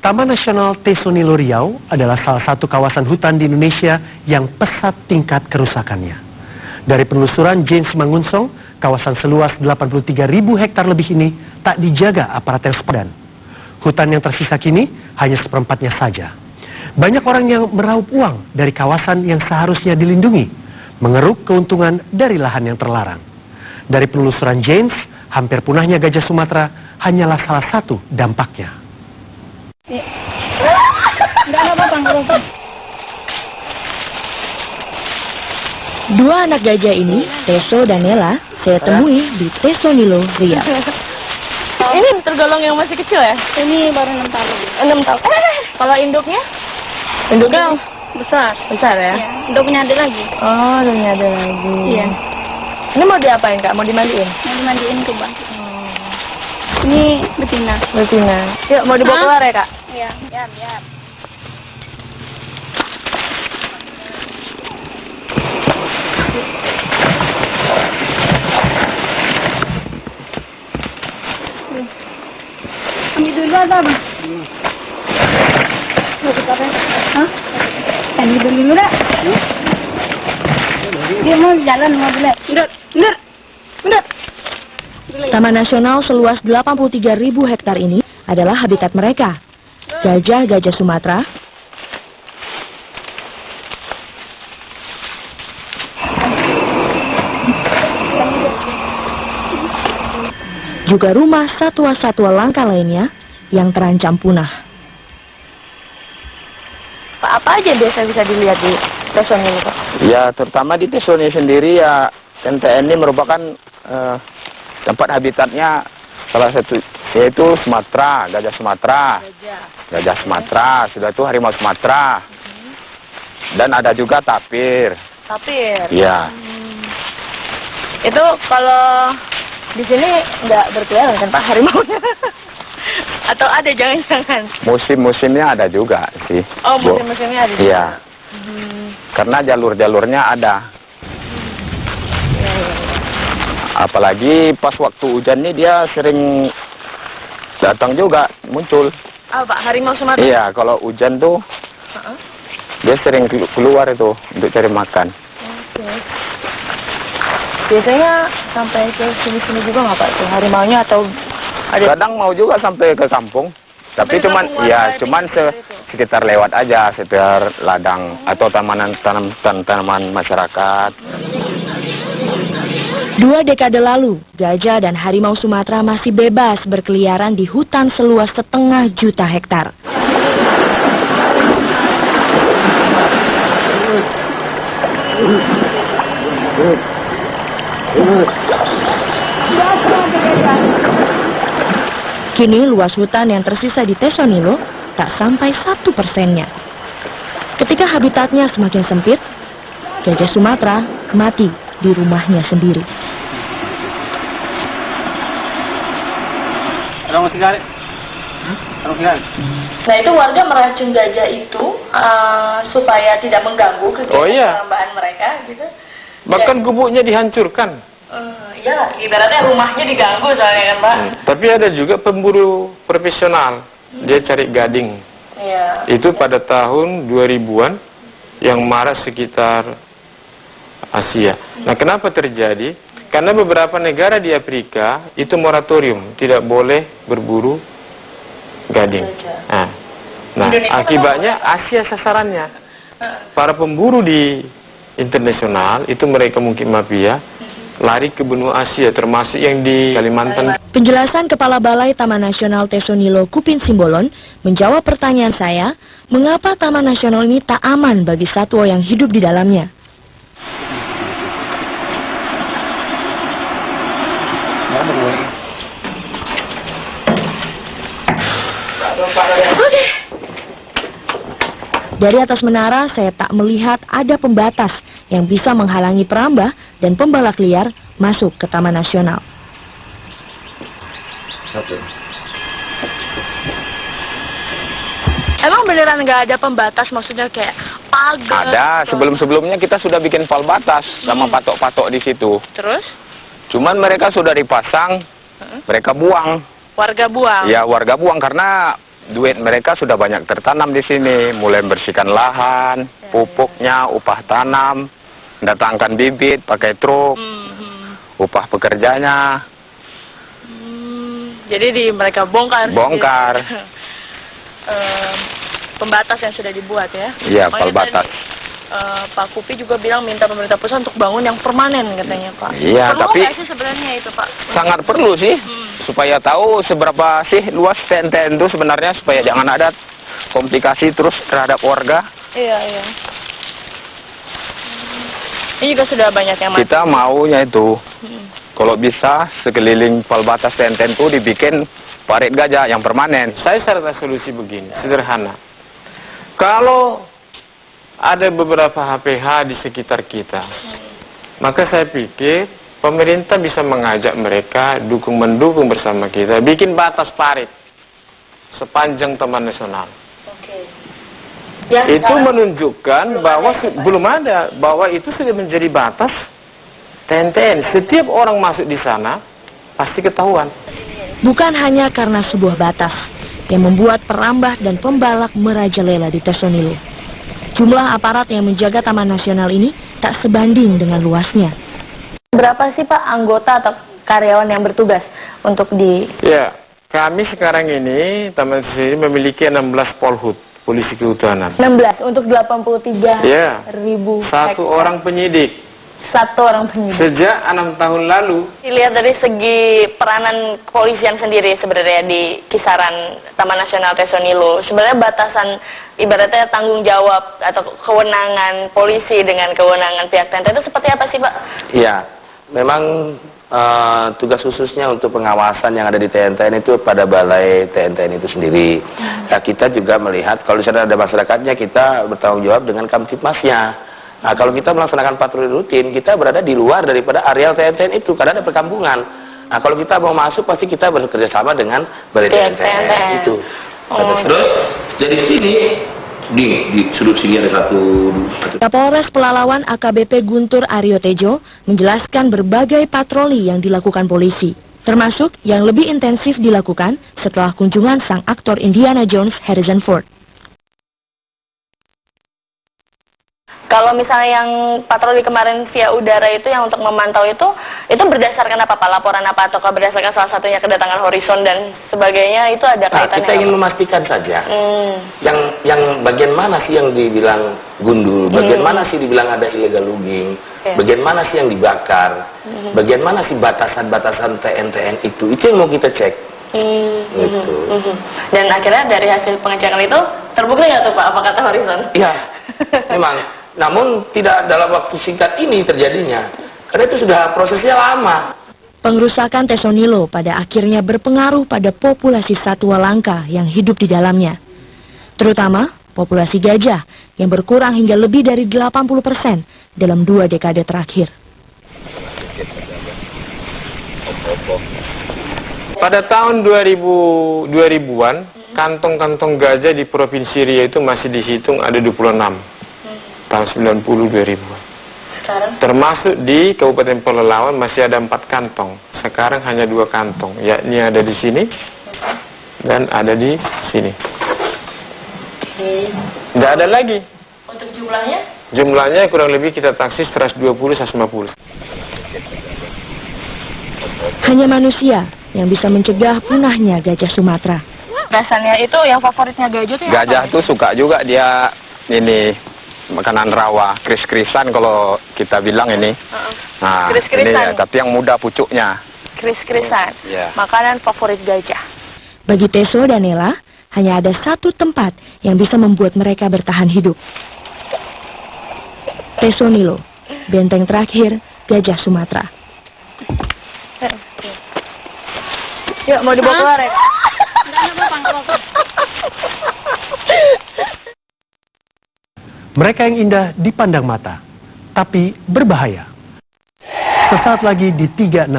Taman Nasional Tesonilo Riau adalah salah satu kawasan hutan di Indonesia yang pesat tingkat kerusakannya. Dari penelusuran James Mangunsong, kawasan seluas 83.000 hektar lebih ini tak dijaga aparatur sepadan. Hutan yang tersisa kini hanya seperempatnya saja. Banyak orang yang meraup uang dari kawasan yang seharusnya dilindungi, mengeruk keuntungan dari lahan yang terlarang. Dari penelusuran James, hampir punahnya gajah Sumatera hanyalah salah satu dampaknya. Dua anak gajah ini, Teso dan Nela, saya temui di Tesonilo Riau. Ini tergolong yang masih kecil ya? Ini baru 6 tahun. 6 tahun. Kalau induknya? Induknya besar. Besar ya? Iya. Induknya ada lagi. Oh, induknya ada lagi. Iya. Ini mau diapain Kak? Mau dimandiin? Mau dimandiin ke bang. Ini betina. Betina. Yuk, mau dibawa keluar ya Kak? Iya. Biar. Ambil dulu ada apa? Hah? Ambil dulu dah. Dia mau jalan mau beli. Udah. Taman Nasional seluas 83.000 hektar ini adalah habitat mereka. Gajah Sumatera, juga rumah satwa-satwa langka lainnya yang terancam punah. Apa aja biasa bisa dilihat di Tesonilo Kak? Ya, terutama di Tesonilo sendiri ya, TNTN ini merupakan tempat habitatnya salah satu yaitu Sumatera, gajah Sumatera. Gajah Sumatera, sudah itu harimau Sumatera. Dan ada juga tapir. Tapir? Iya. Itu kalau di sini nggak berkeliaran kan Pak harimaunya? Atau ada jangan-jangan? Musim-musimnya ada juga sih. Oh, musim-musimnya ada juga? Iya. Karena jalur-jalurnya ada. Apalagi pas waktu hujan ini dia sering datang juga, muncul. Ah, Pak, harimau Sumatera? Iya, kalau hujan tuh dia sering keluar itu untuk cari makan. Oke. Biasanya sampai ke sini-sini juga nggak Pak tuh harimaunya atau ada? Kadang mau juga sampai ke kampung, tapi cuman sekitar lewat aja, sekitar ladang atau tanaman masyarakat. 2 dekade lalu, gajah dan harimau Sumatera masih bebas berkeliaran di hutan seluas 0,5 juta hektar. Kini luas hutan yang tersisa di Tesonilo tak sampai 1%-nya. Ketika habitatnya semakin sempit, gajah Sumatera mati di rumahnya sendiri. Nah, itu warga meracun gajah itu supaya tidak mengganggu kegiatan pertambangan mereka gitu. Bahkan gubuknya dihancurkan. Ya, ibaratnya rumahnya diganggu soalnya kan Pak. Tapi ada juga pemburu profesional, dia cari gading. Iya. Itu pada tahun 2000-an yang marak sekitar Asia. Nah, kenapa terjadi? Karena beberapa negara di Afrika itu moratorium, tidak boleh berburu gading. Nah, akibatnya Asia sasarannya. Para pemburu di internasional itu mereka mungkin mafia, lari ke benua Asia, termasuk yang di Kalimantan. Penjelasan Kepala Balai Taman Nasional Tesonilo Kupin Simbolon menjawab pertanyaan saya, mengapa Taman Nasional ini tak aman bagi satwa yang hidup di dalamnya. Dari atas menara, saya tak melihat ada pembatas yang bisa menghalangi perambah dan pembalak liar masuk ke Taman Nasional. Emang beneran nggak ada pembatas, maksudnya kayak pagar? Ada, sebelum-sebelumnya kita sudah bikin pal batas sama patok-patok di situ. Terus? Cuman mereka sudah dipasang, mereka buang. Warga buang? Ya, warga buang karena duit mereka sudah banyak tertanam di sini, mulai bersihkan lahan, pupuknya, upah tanam, datangkan bibit pakai truk, upah pekerjanya. Jadi mereka bongkar. Bongkar. Pembatas yang sudah dibuat ya. Iya, pembatas. Pak Kupi juga bilang minta pemerintah pusat untuk bangun yang permanen katanya Pak. Iya, perlu tapi nggak sih sebenarnya itu Pak? Sangat perlu sih, supaya tahu seberapa sih luas TNTN itu sebenarnya, supaya jangan ada komplikasi terus terhadap warga. Iya. Ini juga sudah banyak yang mati. Kita maunya itu, kalau bisa sekeliling pembatas TNTN itu dibikin parit gajah yang permanen. Saya saran solusi begini, sederhana. Kalau ada beberapa HPH di sekitar kita, maka saya pikir pemerintah bisa mengajak mereka mendukung bersama kita, bikin batas parit sepanjang Taman Nasional. Itu menunjukkan bahwa belum ada, bahwa itu sudah menjadi batas TNTN. Setiap orang masuk di sana pasti ketahuan. Bukan hanya karena sebuah batas yang membuat perambah dan pembalak merajalela di Tesonilo. Jumlah aparat yang menjaga Taman Nasional ini tak sebanding dengan luasnya. Berapa sih Pak anggota atau karyawan yang bertugas untuk di... Ya, kami sekarang ini Taman Nasional ini memiliki 16 polhut, polisi kehutanan. 16 untuk 83 ya, ribu satu hektar. orang penyidik. Satu orang penyidik. Sejak 6 tahun lalu. Dilihat dari segi peranan kepolisian sendiri sebenarnya di kisaran Taman Nasional Tesonilo, sebenarnya batasan ibaratnya tanggung jawab atau kewenangan polisi dengan kewenangan pihak TNT itu seperti apa sih Pak? Iya, memang tugas khususnya untuk pengawasan yang ada di TNTN itu pada balai TNTN itu sendiri. Nah, kita juga melihat kalau di sana ada masyarakatnya, kita bertanggung jawab dengan Kamtipmasnya. Nah, kalau kita melaksanakan patroli rutin, kita berada di luar daripada areal TNTN itu, karena ada perkampungan. Nah, kalau kita mau masuk, pasti kita bekerja sama dengan balai TNTN itu. Terus, jadi sini, di sudut sini ada satu. Kapolres Pelalawan AKBP Guntur Aryo Tejo menjelaskan berbagai patroli yang dilakukan polisi, termasuk yang lebih intensif dilakukan setelah kunjungan sang aktor Indiana Jones Harrison Ford. Kalau misalnya yang patroli kemarin via udara itu yang untuk memantau itu berdasarkan apa Pak? Laporan apa atau berdasarkan salah satunya kedatangan Horizon dan sebagainya, itu ada kaitannya? Kita ingin memastikan saja. Yang bagian mana sih yang dibilang gundul, bagian mana sih dibilang ada illegal logging, bagian mana sih yang dibakar, bagian mana sih batasan-batasan TNTN itu yang mau kita cek. Dan akhirnya dari hasil pengecekan itu terbukti nggak tuh Pak apa kata Horizon? Iya, memang. Namun tidak dalam waktu singkat ini terjadinya, karena itu sudah prosesnya lama. Pengrusakan Tesonilo pada akhirnya berpengaruh pada populasi satwa langka yang hidup di dalamnya, terutama populasi gajah yang berkurang hingga lebih dari 80% dalam 2 dekade terakhir. Pada tahun 2000-an, kantong-kantong gajah di Provinsi Riau itu masih dihitung ada 26. Tahun 90-2000. Termasuk di Kabupaten Pelalawan masih ada 4 kantong. Sekarang hanya 2 kantong, yakni ada di sini dan ada di sini. Tidak ada lagi. Untuk jumlahnya? Jumlahnya kurang lebih kita taksir 120-150. Hanya manusia yang bisa mencegah punahnya gajah Sumatera. Rasanya itu yang favoritnya gajah itu Gajah tuh suka juga dia ini makanan rawa, kris-krisan kalau kita bilang ini. Nah, kris-krisan. ini ya, tapi yang muda pucuknya. Kris-krisan. Yeah. Makanan favorit gajah. Bagi Teso dan Nela, hanya ada satu tempat yang bisa membuat mereka bertahan hidup. Tesonilo, benteng terakhir gajah Sumatera. Yuk, mau dibawa keluar ya? Mereka yang indah dipandang mata, tapi berbahaya. Sesaat lagi di 36.